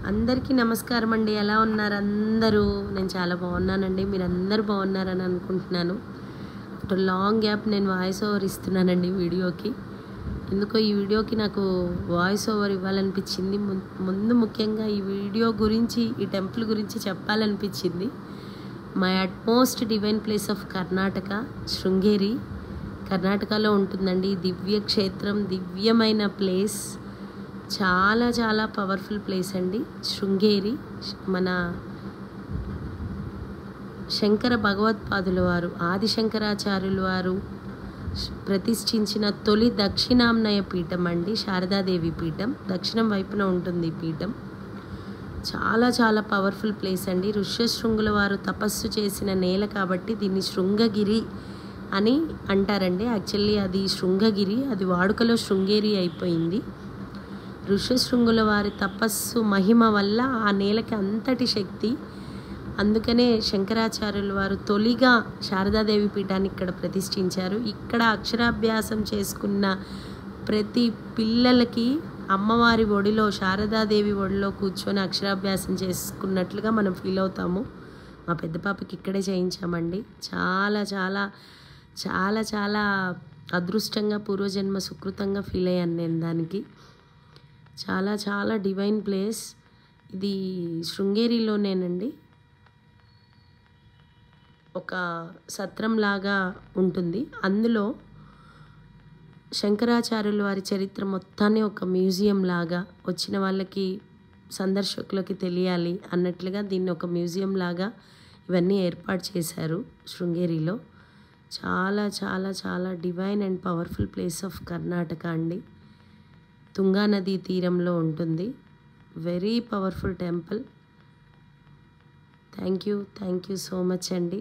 అందరికీ నమస్కారం అండి. ఎలా ఉన్నారు అందరూ? నేను చాలా బాగున్నానండి. మీరందరూ బాగున్నారని అనుకుంటున్నాను. ఆఫ్టర్ లాంగ్ గ్యాప్ నేను వాయిస్ ఓవర్ ఇస్తున్నానండి వీడియోకి. ఎందుకో ఈ వీడియోకి నాకు వాయిస్ ఓవర్ ఇవ్వాలనిపించింది. ముందు ముఖ్యంగా ఈ వీడియో గురించి, ఈ టెంపుల్ గురించి చెప్పాలనిపించింది. My utmost divine place of Karnataka, Sringeri కర్ణాటకలో ఉంటుందండి. దివ్య క్షేత్రం, దివ్యమైన ప్లేస్, చాలా చాలా పవర్ఫుల్ ప్లేస్ అండి శృంగేరి. మన శంకర భగవత్పాదుల వారు, ఆదిశంకరాచార్యుల వారు ప్రతిష్ఠించిన తొలి దక్షిణామ్నాయ పీఠం అండి. శారదాదేవి పీఠం దక్షిణం వైపున ఉంటుంది ఈ పీఠం. చాలా చాలా పవర్ఫుల్ ప్లేస్ అండి. ఋష్యశృంగుల వారు తపస్సు చేసిన నేల కాబట్టి దీన్ని శృంగగిరి అని అంటారండి. యాక్చువల్లీ అది శృంగగిరి, అది వాడుకలో శృంగేరి అయిపోయింది. ఋష్యశృంగుల వారి తపస్సు మహిమ వల్ల ఆ నేలకి అంతటి శక్తి. అందుకనే శంకరాచార్యుల వారు తొలిగా శారదాదేవి పీఠాన్ని ఇక్కడ ప్రతిష్ఠించారు. ఇక్కడ అక్షరాభ్యాసం చేసుకున్న ప్రతి పిల్లలకి అమ్మవారి ఒడిలో, శారదాదేవి ఒడిలో కూర్చొని అక్షరాభ్యాసం చేసుకున్నట్లుగా మనం ఫీల్ అవుతాము. మా పెద్ద పాపకి ఇక్కడే చేయించామండి. చాలా చాలా చాలా చాలా అదృష్టంగా, పూర్వజన్మ సుకృతంగా ఫీల్ అయ్యాను నేను దానికి. చాలా చాలా డివైన్ ప్లేస్ ఇది. శృంగేరిలోనేనండి. ఒక సత్రంలాగా ఉంటుంది. అందులో శంకరాచార్యుల వారి చరిత్ర మొత్తాన్ని ఒక మ్యూజియం లాగా, వచ్చిన వాళ్ళకి, సందర్శకులకి తెలియాలి అన్నట్లుగా దీన్ని ఒక మ్యూజియం లాగా ఇవన్నీ ఏర్పాటు చేశారు శృంగేరిలో. చాలా చాలా చాలా divine and powerful place of Karnataka అండి. తుంగా నదీ తీరంలో ఉంటుంది. Very powerful temple. Thank you so much అండి.